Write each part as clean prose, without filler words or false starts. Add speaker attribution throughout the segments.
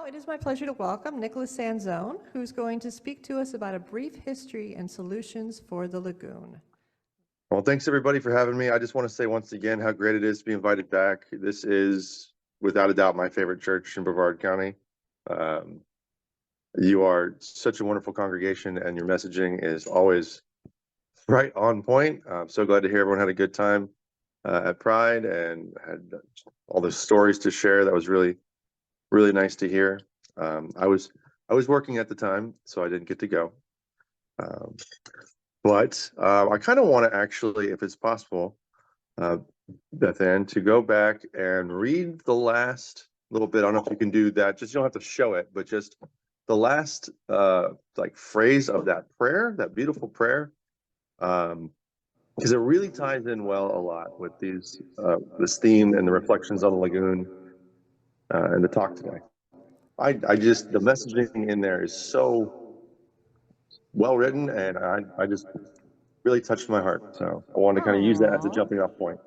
Speaker 1: it is my pleasure to welcome Nicholas Sanzone, who's going to speak to us about a brief history and solutions for the Lagoon.
Speaker 2: Well, thanks everybody for having me. I just want to say once again how great it is to be invited back. This is without a doubt my favorite church in Brevard County. You are such a wonderful congregation, and your messaging is always right on point. I'm so glad to hear everyone had a good time at Pride and had all the stories to share. That was really nice to hear. I was working at the time, so I didn't get to go. But I kind of want to actually, if it's possible, Beth Ann, to go back and read the last little bit. I don't know if you can do that. Just, you don't have to show it, but just the last like phrase of that prayer, that beautiful prayer, because it really ties in well a lot with these this theme and the reflections on the lagoon and the talk today. I just, the messaging in there is so well written, and I just really touched my heart. So I wanted to kind of use that as a jumping off point.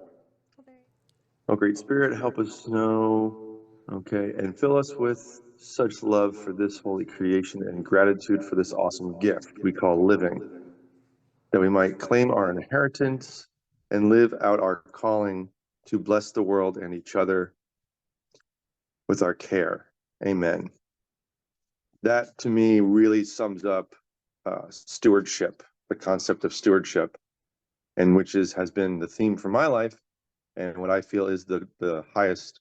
Speaker 2: Oh, great Spirit, help us know, okay, and fill us with such love for this holy creation and gratitude for this awesome gift we call living, that we might claim our inheritance and live out our calling to bless the world and each other with our care. Amen. That to me really sums up stewardship, the concept of stewardship, and which has been the theme for my life, and what I feel is the highest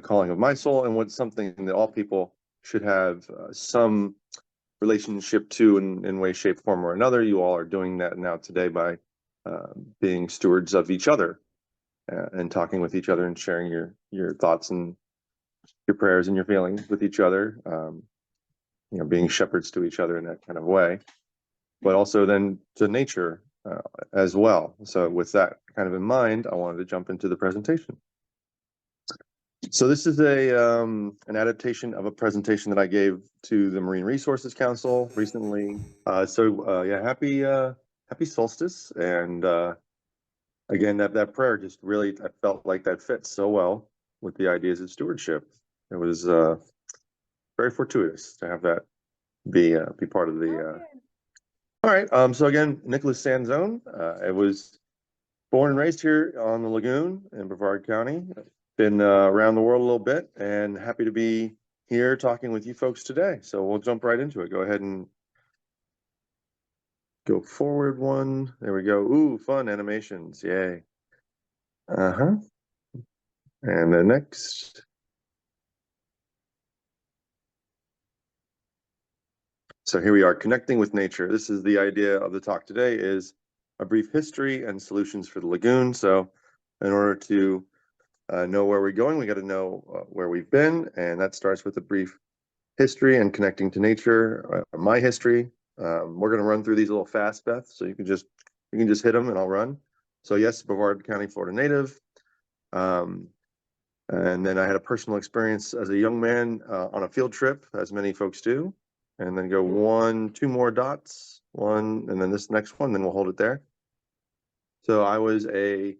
Speaker 2: calling of my soul, and what's something that all people should have some relationship to in way, shape, form, or another. You all are doing that now today by being stewards of each other and talking with each other and sharing your thoughts and your prayers and your feelings with each other. You know, being shepherds to each other in that kind of way, but also then to nature as well. So with that kind of in mind, I wanted to jump into the presentation. So this is an adaptation of a presentation that I gave to the Marine Resources Council recently. Yeah, happy solstice. And again, that prayer just really, I felt like that fits so well with the ideas of stewardship. It was very fortuitous to have that be part of the. All right. So again, Nicholas Sanzone. I was born and raised here on the Lagoon in Brevard County. Been around the world a little bit, and happy to be here talking with you folks today. So we'll jump right into it. Go ahead and go forward one. There we go. Ooh, fun animations. Yay. Uh-huh. And the next. So here we are, connecting with nature. This is the idea of the talk today, is a brief history and solutions for the lagoon. So in order to know where we're going, we got to know where we've been, and that starts with a brief history and connecting to nature. My history. We're going to run through these a little fast, Beth, so you can just hit them and I'll run. So yes, Brevard County, Florida native. And then I had a personal experience as a young man on a field trip, as many folks do. And then go two more dots, one, and then this next one, then we'll hold it there. So I was a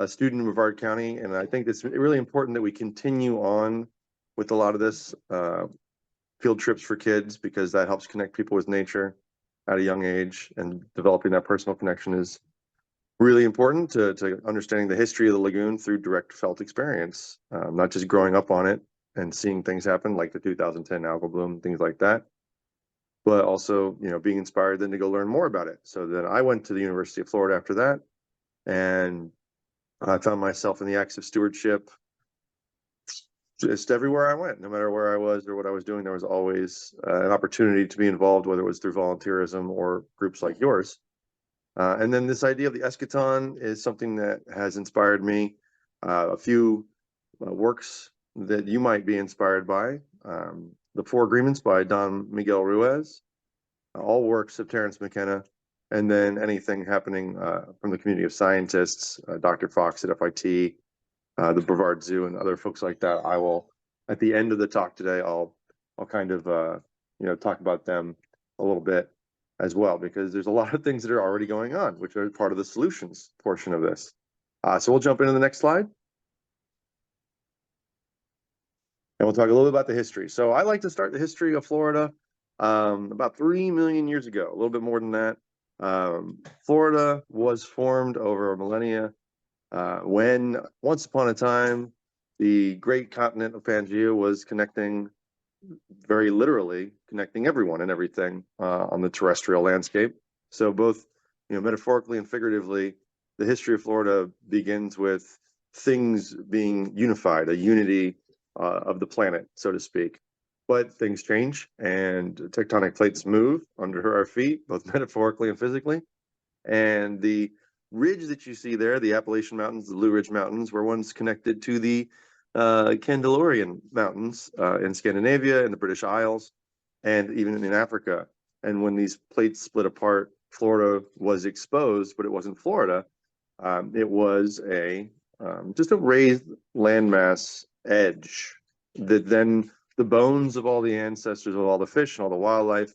Speaker 2: student in Brevard County, and I think it's really important that we continue on with a lot of this field trips for kids, because that helps connect people with nature at a young age, and developing that personal connection is really important to understanding the history of the lagoon through direct felt experience, not just growing up on it and seeing things happen like the 2010 algal bloom, things like that, but also, you know, being inspired then to go learn more about it. So then I went to the University of Florida after that, and I found myself in the acts of stewardship just everywhere I went. No matter where I was or what I was doing, there was always an opportunity to be involved, whether it was through volunteerism or groups like yours. And then this idea of the eschaton is something that has inspired me. A few works that you might be inspired by. The Four Agreements by Don Miguel Ruiz, all works of Terence McKenna, and then anything happening from the community of scientists, Dr. Fox at FIT, the Brevard Zoo, and other folks like that. I will, at the end of the talk today, I'll kind of talk about them a little bit as well, because there's a lot of things that are already going on, which are part of the solutions portion of this. So we'll jump into the next slide. and we'll talk a little bit about the history. So I like to start the history of Florida about 3 million years ago, a little bit more than that. Florida was formed over millennia when once upon a time the great continent of Pangaea was connecting, very literally connecting everyone and everything on the terrestrial landscape. So both, metaphorically and figuratively, the history of Florida begins with things being unified, a unity of the planet, so to speak. But things change and tectonic plates move under our feet, both metaphorically and physically. And the ridge that you see there, the Appalachian Mountains, the Blue Ridge Mountains, were once connected to the Candelaurian Mountains in Scandinavia, in the British Isles, and even in Africa. And when these plates split apart, Florida was exposed, but it wasn't Florida. It was just a raised landmass edge that then the bones of all the ancestors of all the fish and all the wildlife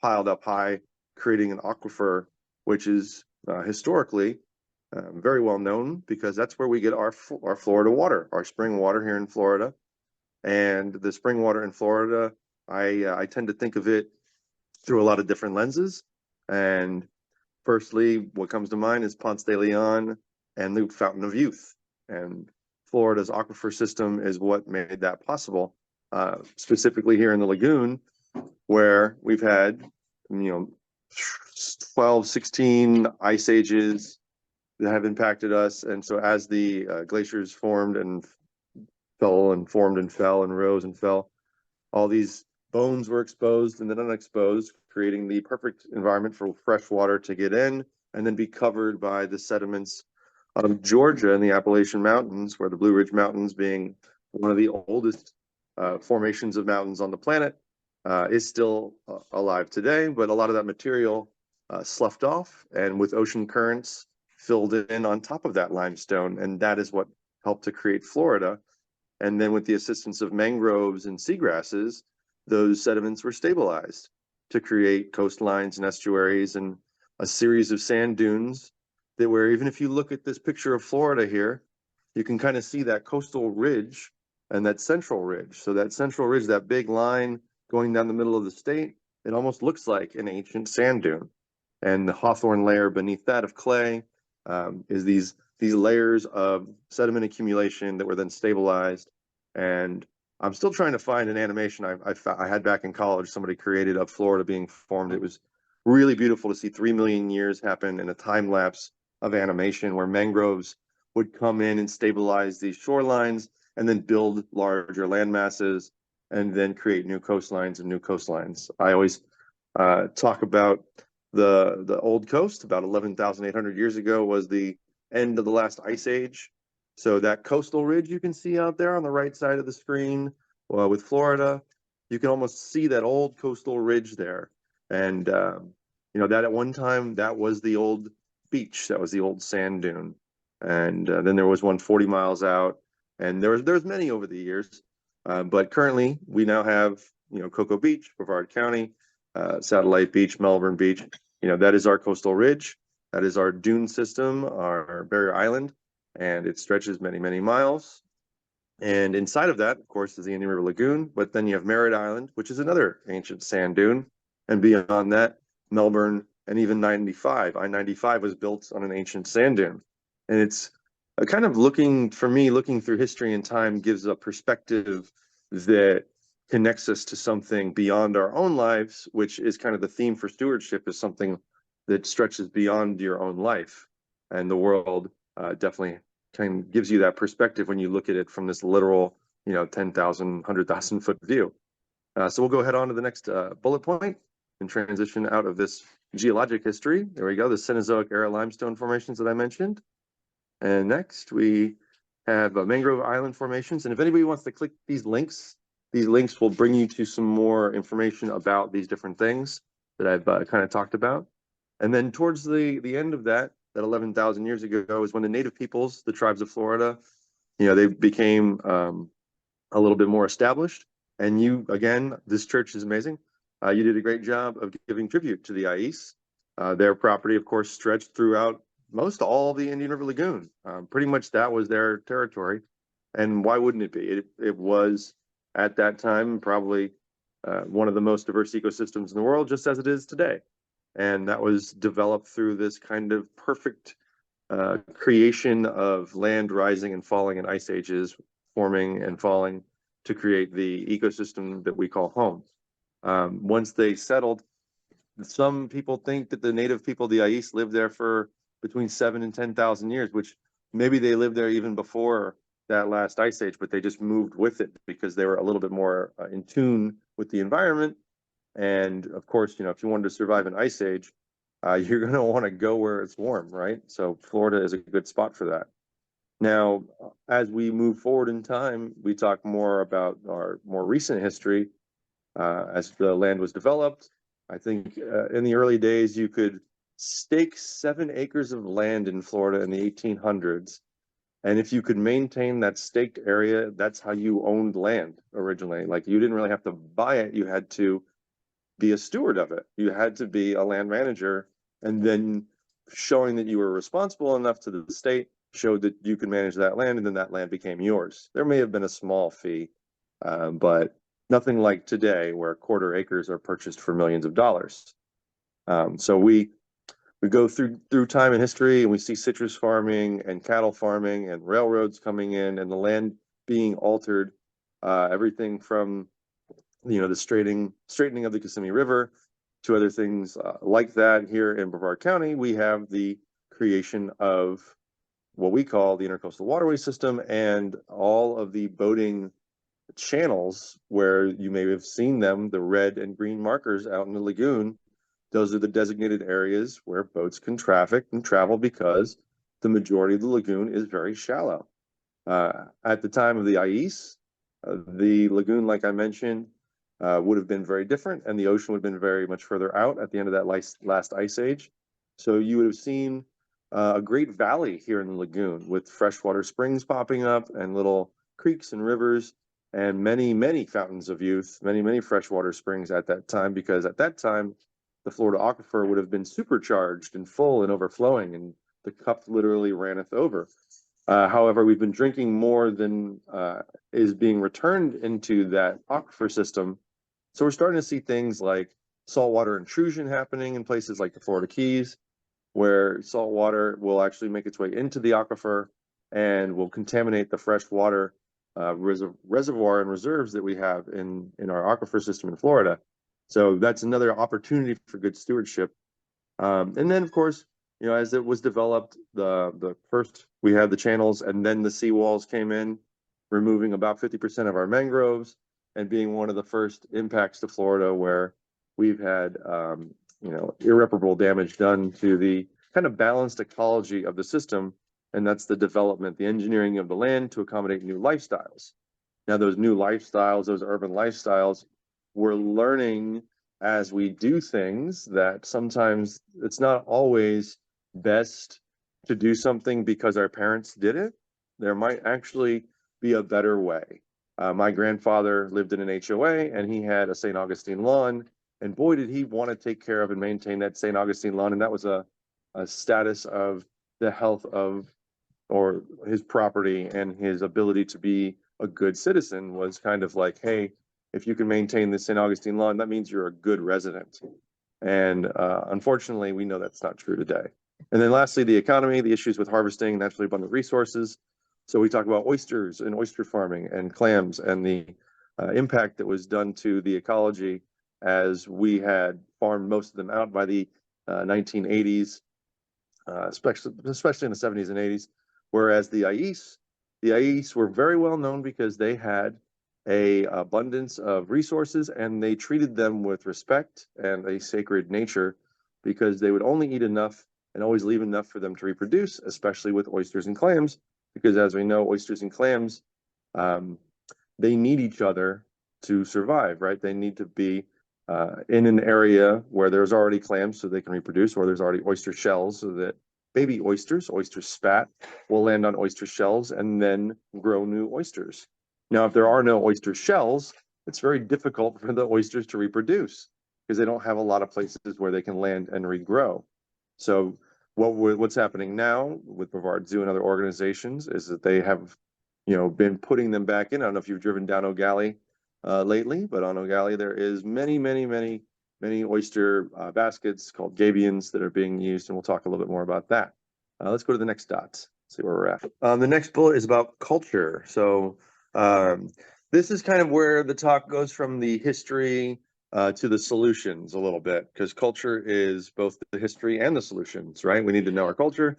Speaker 2: piled up high, creating an aquifer, which is historically very well known because that's where we get our Florida water, our spring water here in Florida. And the spring water in Florida, I tend to think of it through a lot of different lenses. And firstly, what comes to mind is Ponce de Leon and the Fountain of Youth. And Florida's aquifer system is what made that possible, specifically here in the Lagoon, where we've had, 12, 16 ice ages that have impacted us. And so as the glaciers formed and fell and formed and fell and rose and fell, all these bones were exposed and then unexposed, creating the perfect environment for fresh water to get in and then be covered by the sediments of Georgia in the Appalachian Mountains, where the Blue Ridge Mountains, being one of the oldest formations of mountains on the planet, is still alive today. But a lot of that material sloughed off, and with ocean currents filled in on top of that limestone, and that is what helped to create Florida. And then with the assistance of mangroves and seagrasses, those sediments were stabilized to create coastlines and estuaries and a series of sand dunes that, where even if you look at this picture of Florida here, you can kind of see that coastal ridge and that central ridge. So that central ridge, that big line going down the middle of the state, it almost looks like an ancient sand dune. And the hawthorn layer beneath that of clay is these layers of sediment accumulation that were then stabilized. And I'm still trying to find an animation I had back in college. Somebody created of Florida being formed. It was really beautiful to see 3 million years happen in a time lapse of animation, where mangroves would come in and stabilize these shorelines and then build larger land masses and then create new coastlines and new coastlines. I always talk about the old coast. About 11,800 years ago was the end of the last ice age. So that coastal ridge you can see out there on the right side of the screen with Florida, you can almost see that old coastal ridge there. And, that at one time, that was the old beach. That was the old sand dune. And then there was one 40 miles out. And there's many over the years. But currently, we now have, Cocoa Beach, Brevard County, Satellite Beach, Melbourne Beach. That is our coastal ridge. That is our dune system, our barrier island, and it stretches many, many miles. And inside of that, of course, is the Indian River Lagoon. But then you have Merritt Island, which is another ancient sand dune. And beyond that, Melbourne and even 95. I-95 was built on an ancient sand dune. And it's a kind of looking through history and time gives a perspective that connects us to something beyond our own lives, which is kind of the theme for stewardship, is something that stretches beyond your own life. And the world definitely kind of gives you that perspective when you look at it from this literal, 10,000, 100,000 foot view. So we'll go ahead on to the next bullet point and transition out of this geologic history. There we go, the Cenozoic era limestone formations that I mentioned. And next we have mangrove island formations. And if anybody wants to click these links will bring you to some more information about these different things that I've kind of talked about. And then towards the end of that 11,000 years ago is when the native peoples, the tribes of Florida, they became a little bit more established. And again, this church is amazing. You did a great job of giving tribute to the Ais. Their property, of course, stretched throughout most all the Indian River Lagoon. Pretty much that was their territory. And why wouldn't it be? It was at that time, probably one of the most diverse ecosystems in the world, just as it is today. And that was developed through this kind of perfect creation of land rising and falling in ice ages, forming and falling to create the ecosystem that we call home. Once they settled, some people think that the native people of the Ais lived there for between 7 and 10,000 years, which maybe they lived there even before that last ice age, but they just moved with it because they were a little bit more in tune with the environment. And of course, if you wanted to survive an ice age, you're going to want to go where it's warm, right? So Florida is a good spot for that. Now, as we move forward in time, we talk more about our more recent history as the land was developed. I think in the early days, you could stake 7 acres of land in Florida in the 1800s. And if you could maintain that staked area, that's how you owned land originally. Like you didn't really have to buy it, you had to be a steward of it. You had to be a land manager, and then showing that you were responsible enough to the state showed that you could manage that land, and then that land became yours. There may have been a small fee, but nothing like today where quarter acres are purchased for millions of dollars. So we go through time and history, and we see citrus farming and cattle farming and railroads coming in, and the land being altered. Everything from the straightening of the Kissimmee River to other things like that. Here in Brevard County, we have the creation of what we call the Intercoastal Waterway System and all of the boating channels where you may have seen them, the red and green markers out in the lagoon. Those are the designated areas where boats can traffic and travel because the majority of the lagoon is very shallow. At the time of the Ais, the lagoon, like I mentioned, would have been very different, and the ocean would have been very much further out at the end of that last ice age. So you would have seen a great valley here in the lagoon with freshwater springs popping up and little creeks and rivers and many, many fountains of youth, many, many freshwater springs at that time, because at that time, the Florida aquifer would have been supercharged and full and overflowing, and the cup literally ranneth over. However, we've been drinking more than is being returned into that aquifer system. So we're starting to see things like saltwater intrusion happening in places like the Florida Keys, where salt water will actually make its way into the aquifer and will contaminate the fresh water reservoir and reserves that we have in our aquifer system in Florida. So that's another opportunity for good stewardship. And then, of course, as it was developed, the first we had the channels, and then the seawalls came in, removing about 50% of our mangroves, and being one of the first impacts to Florida where we've had irreparable damage done to the kind of balanced ecology of the system, and that's the development, the engineering of the land to accommodate new lifestyles. Now, those new lifestyles, those urban lifestyles, we're learning as we do things that sometimes it's not always best to do something because our parents did it. There might actually be a better way. My grandfather lived in an HOA, and he had a St. Augustine lawn, and boy, did he want to take care of and maintain that St. Augustine lawn. And that was a status of the health of or his property, and his ability to be a good citizen was kind of like, hey, if you can maintain the St. Augustine lawn, that means you're a good resident. And unfortunately, we know that's not true today. And then lastly, the economy, the issues with harvesting naturally abundant resources. So we talk about oysters and oyster farming and clams, and the impact that was done to the ecology as we had farmed most of them out by the 1980s, especially in the 70s and 80s. Whereas the Ais were very well known because they had a abundance of resources, and they treated them with respect and a sacred nature, because they would only eat enough and always leave enough for them to reproduce, especially with oysters and clams, because as we know, oysters and clams, they need each other to survive, right? They need to be in an area where there's already clams so they can reproduce, or there's already oyster shells so that baby oysters, oyster spat, will land on oyster shells and then grow new oysters. Now, if there are no oyster shells, it's very difficult for the oysters to reproduce because they don't have a lot of places where they can land and regrow. So what's happening now with Brevard Zoo and other organizations is that they have, been putting them back in. I don't know if you've driven down O'Galley lately, but on Ogalia there is many oyster baskets called gabions that are being used, and we'll talk a little bit more about that. Let's go to the next dot, see where we're at. The next bullet is about culture. So this is kind of where the talk goes from the history to the solutions a little bit, because culture is both the history and the solutions, right? We need to know our culture,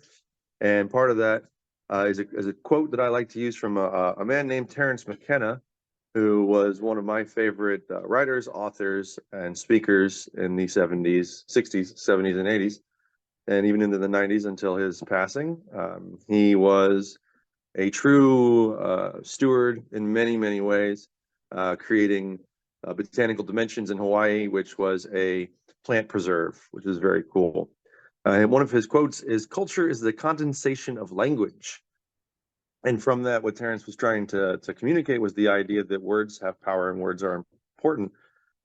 Speaker 2: and part of that is a quote that I like to use from a man named Terence McKenna, who was one of my favorite writers, authors, and speakers in the 70s, 60s, 70s, and 80s, and even into the 90s until his passing. He was a true steward in many ways, creating botanical dimensions in Hawaii, which was a plant preserve, which is very cool. And one of his quotes is, "Culture is the condensation of language." And from that, what Terence was trying to communicate was the idea that words have power and words are important,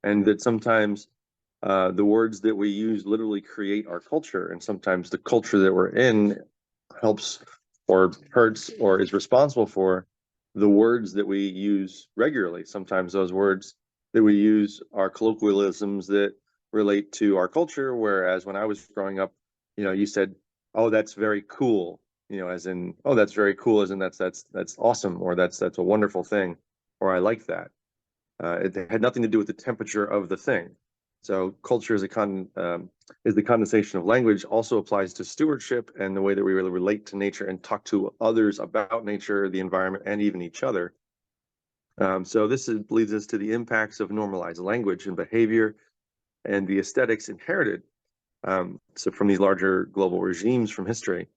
Speaker 2: and that sometimes the words that we use literally create our culture, and sometimes the culture that we're in helps or hurts or is responsible for the words that we use regularly. Sometimes those words that we use are colloquialisms that relate to our culture, whereas when I was growing up, you said, "Oh, that's very cool," as in, "Oh, that's very cool," as in that's awesome, or that's a wonderful thing, or "I like that." It had nothing to do with the temperature of the thing. So culture is is the condensation of language, also applies to stewardship and the way that we really relate to nature and talk to others about nature, the environment, and even each other. So this leads us to the impacts of normalized language and behavior and the aesthetics inherited so from these larger global regimes from history.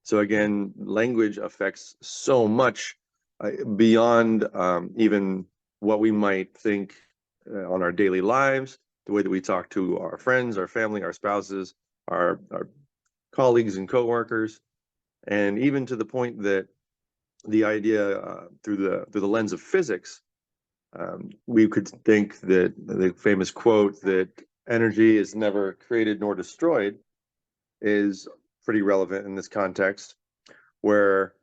Speaker 2: So again, language affects so much beyond even what we might think on our daily lives, the way that we talk to our friends, our family, our spouses, our colleagues and coworkers, and even to the point that the idea through the lens of physics, we could think that the famous quote that energy is never created nor destroyed is pretty relevant in this context, where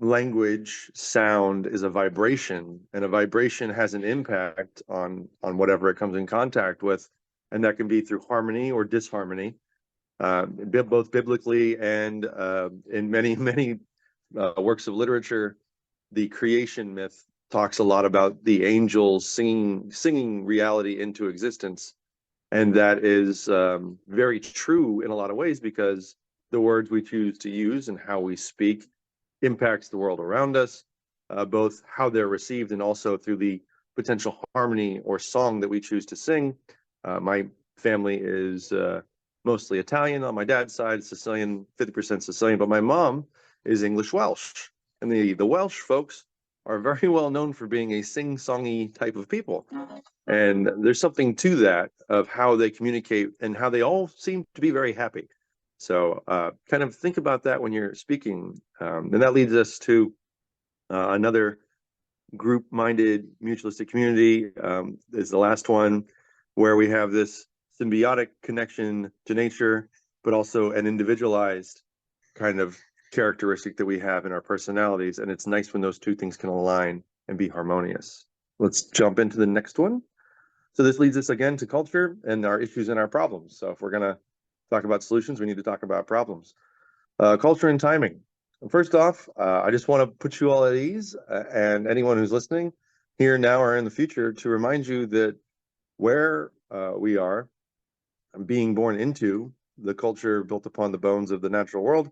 Speaker 2: language, sound is a vibration, and a vibration has an impact on whatever it comes in contact with, and that can be through harmony or disharmony, both biblically and in many works of literature. The creation myth talks a lot about the angels singing reality into existence, and that is very true in a lot of ways, because the words we choose to use and how we speak impacts the world around us, both how they're received and also through the potential harmony or song that we choose to sing. My family is mostly Italian on my dad's side, Sicilian, 50% Sicilian, but my mom is English Welsh. And the Welsh folks are very well known for being a sing-songy type of people. And there's something to that of how they communicate and how they all seem to be very happy. So kind of think about that when you're speaking. And that leads us to another group-minded mutualistic community is the last one, where we have this symbiotic connection to nature, but also an individualized kind of characteristic that we have in our personalities. And it's nice when those two things can align and be harmonious. Let's jump into the next one. So this leads us again to culture and our issues and our problems. So if we're going to talk about solutions, we need to talk about problems. Culture and timing. First off, I just want to put you all at ease and anyone who's listening here now or in the future to remind you that where we are being born into the culture built upon the bones of the natural world,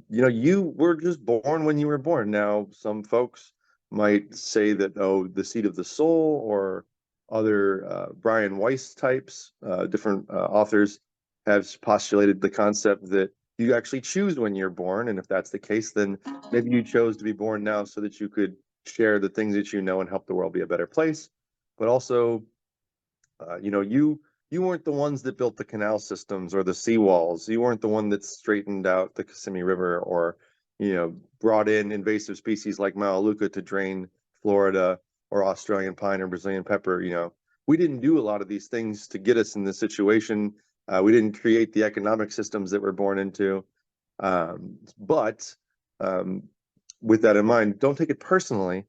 Speaker 2: you were just born when you were born. Now, some folks might say that, oh, the seed of the soul, or other Brian Weiss types, different authors have postulated the concept that you actually choose when you're born. And if that's the case, then maybe you chose to be born now so that you could share the things that you know and help the world be a better place. But also, you weren't the ones that built the canal systems or the seawalls. You weren't the one that straightened out the Kissimmee River, or, brought in invasive species like Melaleuca to drain Florida, or Australian pine or Brazilian pepper. We didn't do a lot of these things to get us in this situation. We didn't create the economic systems that we're born into. But with that in mind, don't take it personally,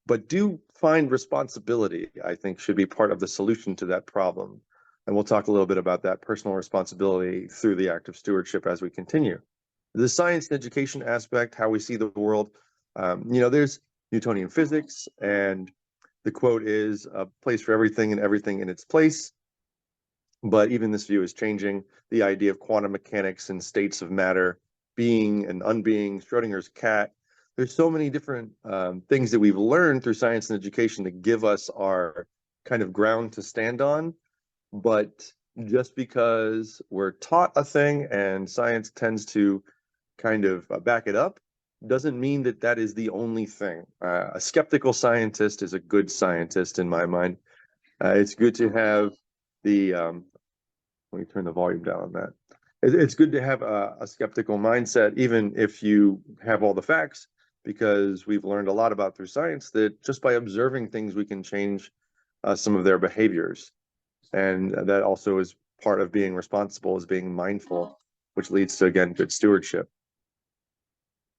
Speaker 2: but do find responsibility, I think, should be part of the solution to that problem. And we'll talk a little bit about that personal responsibility through the act of stewardship as we continue. The science and education aspect, how we see the world, there's Newtonian physics, and the quote is a place for everything and everything in its place. But even this view is changing. The idea of quantum mechanics and states of matter, being and unbeing, Schrodinger's cat. There's so many different things that we've learned through science and education that give us our kind of ground to stand on. But just because we're taught a thing and science tends to kind of back it up, doesn't mean that that is the only thing. A skeptical scientist is a good scientist in my mind. It's good to have the let me turn the volume down on that. It's good to have a skeptical mindset, even if you have all the facts, because we've learned a lot about through science that just by observing things, we can change some of their behaviors. And that also is part of being responsible, is being mindful, which leads to, again, good stewardship.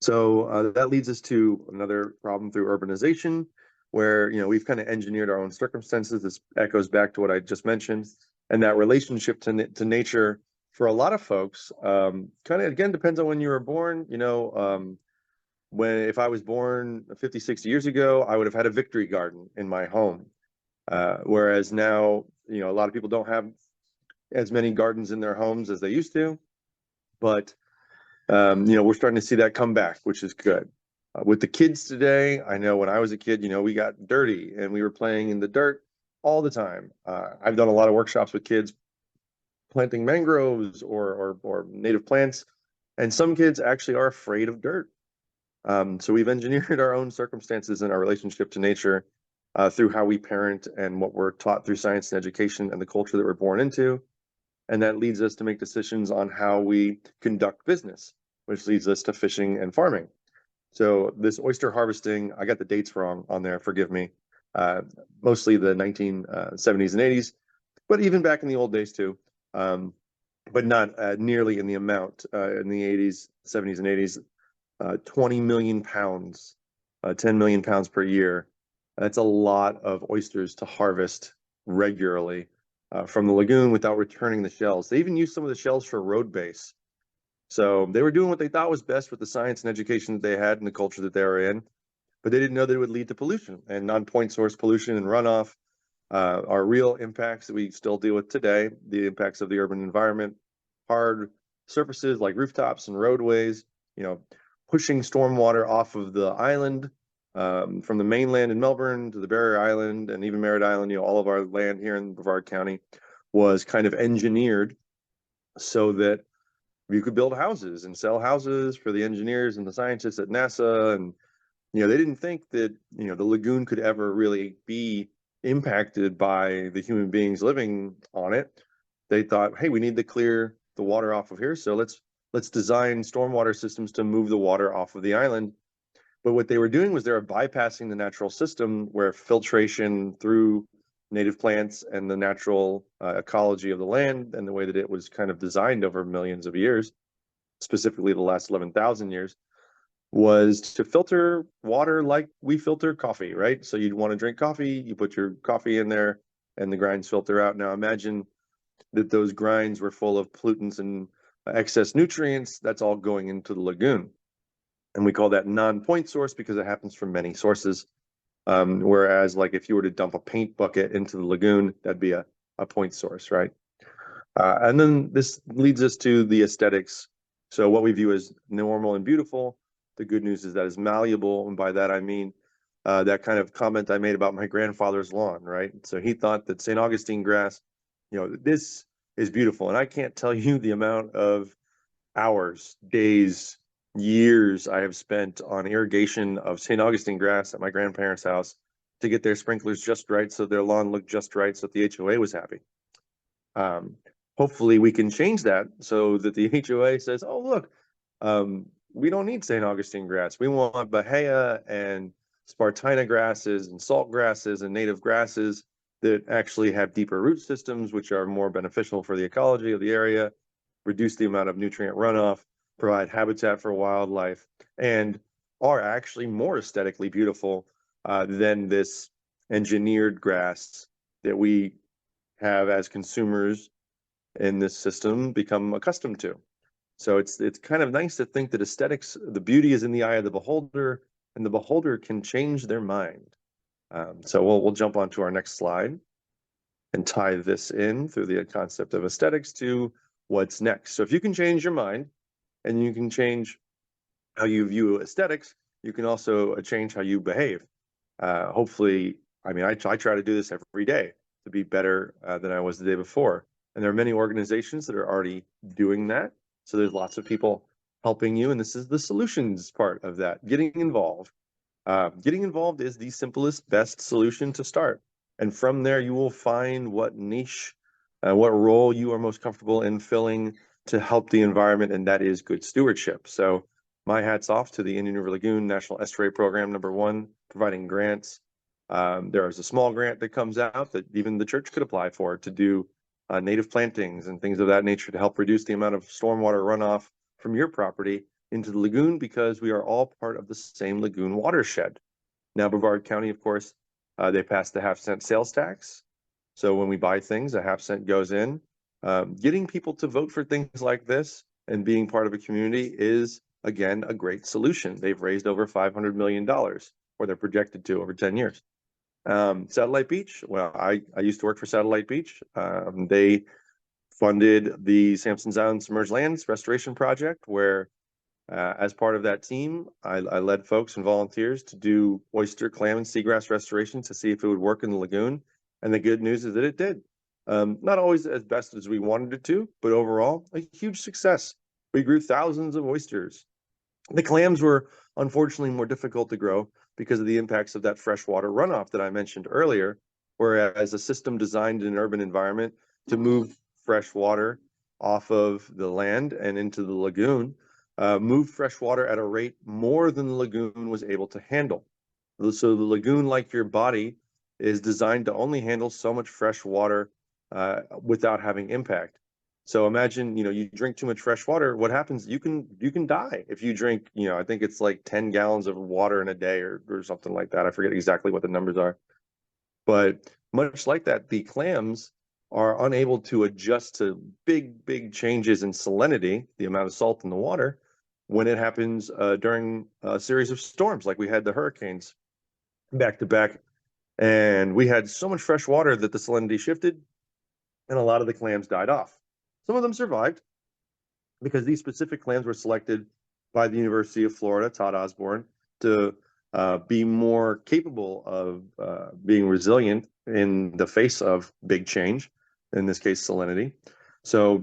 Speaker 2: So that leads us to another problem through urbanization, where we've kind of engineered our own circumstances. This echoes back to what I just mentioned, and that relationship to nature for a lot of folks kind of again depends on when you were born. When if I was born 50, 60 years ago, I would have had a victory garden in my home, whereas now a lot of people don't have as many gardens in their homes as they used to, but we're starting to see that come back, which is good. With the kids today, I know when I was a kid, we got dirty and we were playing in the dirt all the time. I've done a lot of workshops with kids planting mangroves or native plants, and some kids actually are afraid of dirt. So we've engineered our own circumstances and our relationship to nature through how we parent and what we're taught through science and education and the culture that we're born into. And that leads us to make decisions on how we conduct business, which leads us to fishing and farming. So this oyster harvesting, I got the dates wrong on there, forgive me, mostly the 1970s and 80s, but even back in the old days too, but not nearly in the amount in the 80s, 70s and 80s, 20 million pounds, 10 million pounds per year. That's a lot of oysters to harvest regularly from the lagoon without returning the shells. They even used some of the shells for road base. So they were doing what they thought was best with the science and education that they had and the culture that they were in, but they didn't know that it would lead to pollution, and non-point source pollution and runoff are real impacts that we still deal with today. The impacts of the urban environment, hard surfaces like rooftops and roadways, pushing stormwater off of the island, from the mainland in Melbourne to the Barrier Island and even Merritt Island. All of our land here in Brevard County was kind of engineered so that you could build houses and sell houses for the engineers and the scientists at NASA. And they didn't think that the lagoon could ever really be impacted by the human beings living on it. They thought, hey, we need to clear the water off of here, so let's design stormwater systems to move the water off of the island. But what they were doing was they were bypassing the natural system, where filtration through native plants and the natural ecology of the land and the way that it was kind of designed over millions of years, specifically the last 11,000 years, was to filter water like we filter coffee, right? So you'd want to drink coffee, you put your coffee in there and the grinds filter out. Now imagine that those grinds were full of pollutants and excess nutrients. That's all going into the lagoon. And we call that non-point source because it happens from many sources. Whereas like if you were to dump a paint bucket into the lagoon, that'd be a point source, right? And then this leads us to the aesthetics. So what we view as normal and beautiful, the good news is that it's malleable. And by that, I mean that kind of comment I made about my grandfather's lawn, right? So he thought that St. Augustine grass, this is beautiful. And I can't tell you the amount of hours, days, years I have spent on irrigation of St. Augustine grass at my grandparents' house to get their sprinklers just right so their lawn looked just right so that the HOA was happy. Hopefully we can change that so that the HOA says, oh, look, we don't need St. Augustine grass. We want Bahia and Spartina grasses and salt grasses and native grasses that actually have deeper root systems, which are more beneficial for the ecology of the area, reduce the amount of nutrient runoff, provide habitat for wildlife, and are actually more aesthetically beautiful than this engineered grass that we have as consumers in this system become accustomed to. So it's kind of nice to think that aesthetics, the beauty is in the eye of the beholder, and the beholder can change their mind. So we'll jump on to our next slide and tie this in through the concept of aesthetics to what's next. So if you can change your mind and you can change how you view aesthetics, you can also change how you behave. Hopefully, I mean, I try to do this every day to be better than I was the day before. And there are many organizations that are already doing that. So there's lots of people helping you. And this is the solutions part of that, getting involved. Getting involved is the simplest, best solution to start. And from there, you will find what niche, what role you are most comfortable in filling to help the environment, and that is good stewardship. So my hat's off to the Indian River Lagoon National Estuary Program, #1, providing grants. There is a small grant that comes out that even the church could apply for to do native plantings and things of that nature to help reduce the amount of stormwater runoff from your property into the lagoon, because we are all part of the same lagoon watershed. Now, Brevard County, of course, they passed the half-cent sales tax. So when we buy things, a half cent goes in. Getting people to vote for things like this and being part of a community is, again, a great solution. They've raised over $500 million, or they're projected to over 10 years. Satellite Beach, well, I used to work for Satellite Beach. They funded the Sanzone Submerged Lands Restoration Project, where as part of that team, I led folks and volunteers to do oyster, clam, and seagrass restoration to see if it would work in the lagoon. And the good news is that it did. Not always as best as we wanted it to, but overall, a huge success. We grew thousands of oysters. The clams were unfortunately more difficult to grow because of the impacts of that freshwater runoff that I mentioned earlier, whereas a system designed in an urban environment to move fresh water off of the land and into the lagoon moved fresh water at a rate more than the lagoon was able to handle. So the lagoon, like your body, is designed to only handle so much fresh water without having impact. So imagine, you drink too much fresh water. What happens? You can die if you drink, I think it's like 10 gallons of water in a day or something like that. I forget exactly what the numbers are. But much like that, the clams are unable to adjust to big changes in salinity, the amount of salt in the water, when it happens during a series of storms, like we had the hurricanes back to back. And we had so much fresh water that the salinity shifted and a lot of the clams died off. Some of them survived because these specific clams were selected by the University of Florida, Todd Osborne, to be more capable of being resilient in the face of big change, in this case, salinity. So,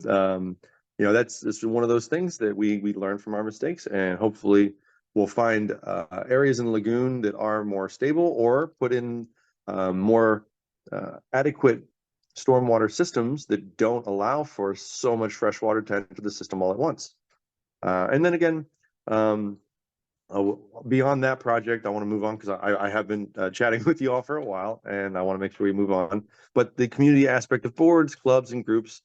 Speaker 2: that's one of those things that we learn from our mistakes, and hopefully we'll find areas in the lagoon that are more stable or put in more adequate stormwater systems that don't allow for so much fresh water to enter the system all at once. And then again, beyond that project, I want to move on because I have been chatting with you all for a while, and I want to make sure we move on. But the community aspect of boards, clubs, and groups,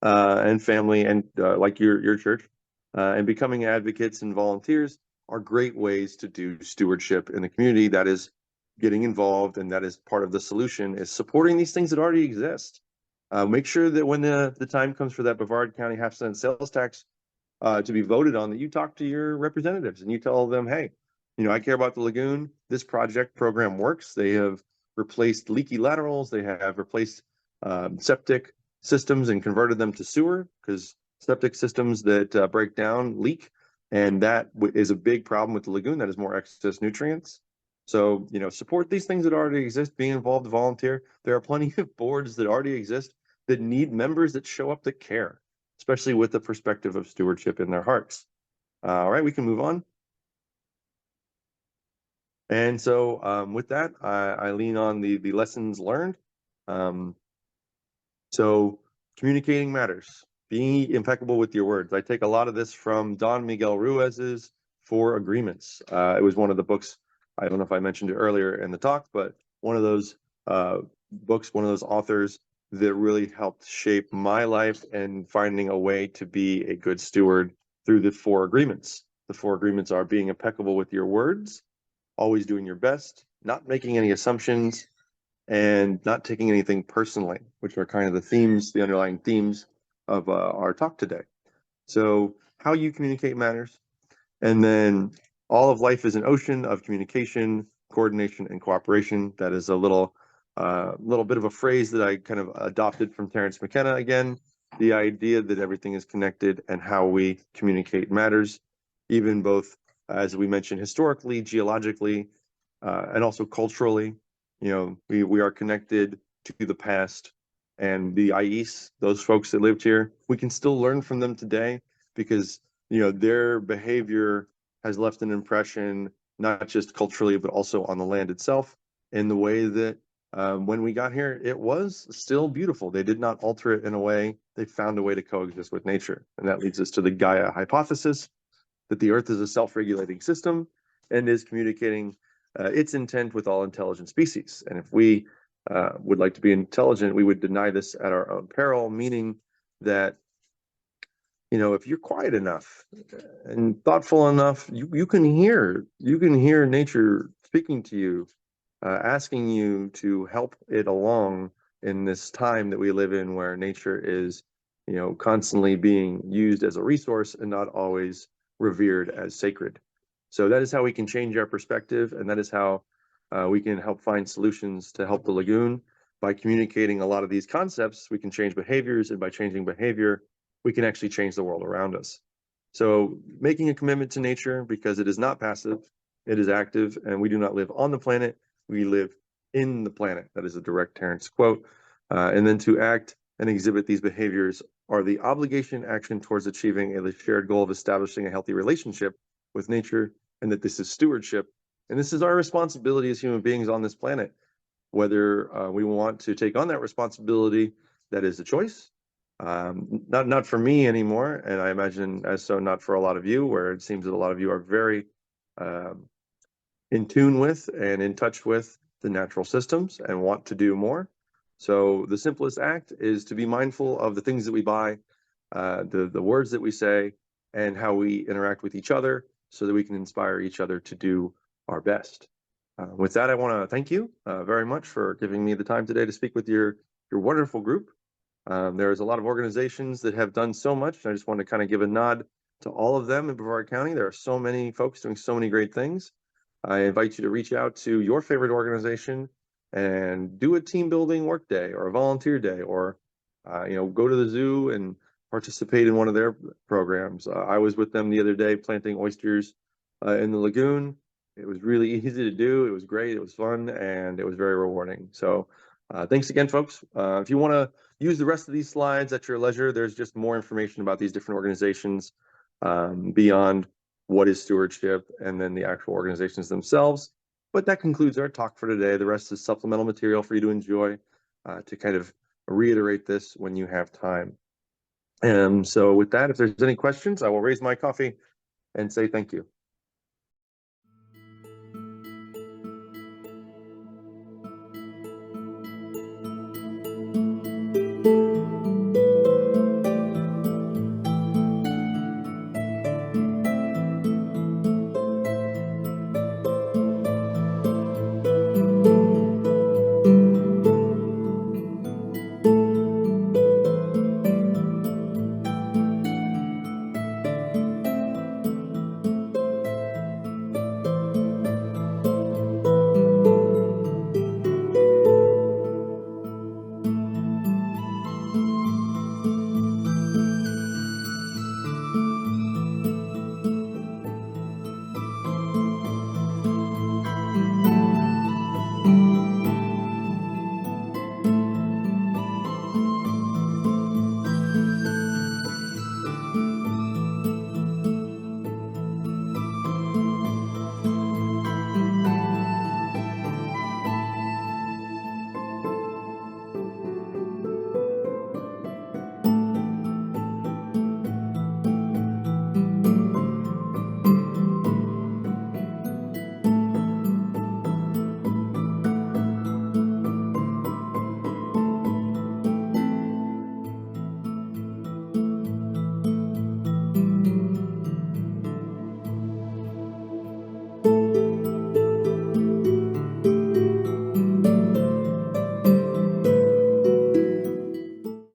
Speaker 2: and family, and like your church, and becoming advocates and volunteers are great ways to do stewardship in the community. That is getting involved, and that is part of the solution, is supporting these things that already exist. Make sure that when the time comes for that Brevard County half-cent sales tax to be voted on, that you talk to your representatives and you tell them, hey, I care about the lagoon. This program works. They have replaced leaky laterals. They have replaced septic systems and converted them to sewer, because septic systems that break down leak. And that is a big problem with the lagoon. That is more excess nutrients. So, support these things that already exist, being involved, volunteer. There are plenty of boards that already exist that need members that show up that care, especially with the perspective of stewardship in their hearts. All right, we can move on. And so with that, I lean on the lessons learned. So communicating matters. Being impeccable with your words. I take a lot of this from Don Miguel Ruiz's 4 Agreements. It was one of the books, I don't know if I mentioned it earlier in the talk, but one of those books, one of those authors that really helped shape my life and finding a way to be a good steward through the 4 Agreements. The 4 Agreements are being impeccable with your words, always doing your best, not making any assumptions, and not taking anything personally, which are kind of the themes, the underlying themes of our talk today. So how you communicate matters. And then all of life is an ocean of communication, coordination, and cooperation. That is a little bit of a phrase that I kind of adopted from Terence McKenna again. The idea that everything is connected and how we communicate matters, even both, as we mentioned, historically, geologically, and also culturally. You know, we are connected to the past and the Ais, those folks that lived here. We can still learn from them today because, you know, their behavior has left an impression, not just culturally, but also on the land itself, in the way that when we got here, it was still beautiful. They did not alter it in a way. They found a way to coexist with nature. And that leads us to the Gaia hypothesis, that the Earth is a self-regulating system and is communicating its intent with all intelligent species. And if we would like to be intelligent, we would deny this at our own peril, meaning that, you know, if you're quiet enough and thoughtful enough, you can hear nature speaking to you, asking you to help it along in this time that we live in, where nature is, you know, constantly being used as a resource and not always revered as sacred. So that is how we can change our perspective, and that is how we can help find solutions to help the lagoon. By communicating a lot of these concepts, we can change behaviors, and by changing behavior, we can actually change the world around us. So making a commitment to nature, because it is not passive, it is active, and we do not live on the planet, we live in the planet. That is a direct Terence quote. And then to act and exhibit these behaviors are the obligation action towards achieving a shared goal of establishing a healthy relationship with nature, and that this is stewardship. And this is our responsibility as human beings on this planet. Whether we want to take on that responsibility, that is a choice. Not for me anymore, and I imagine as so not for a lot of you, where it seems that a lot of you are very in tune with and in touch with the natural systems and want to do more. So the simplest act is to be mindful of the things that we buy, the words that we say, and how we interact with each other, so that we can inspire each other to do our best. With that, I want to thank you very much for giving me the time today to speak with your wonderful group. There's a lot of organizations that have done so much, and I just want to kind of give a nod to all of them in Brevard County. There are so many folks doing so many great things. I invite you to reach out to your favorite organization and do a team building work day or a volunteer day, or you know, go to the zoo and participate in one of their programs. I was with them the other day planting oysters in the lagoon. It was really easy to do. It was great. It was fun, and it was very rewarding. So thanks again, folks. If you want to use the rest of these slides at your leisure, there's just more information about these different organizations beyond what is stewardship and then the actual organizations themselves. But that concludes our talk for today. The rest is supplemental material for you to enjoy, to kind of reiterate this when you have time. And so with that, if there's any questions, I will raise my coffee and say thank you.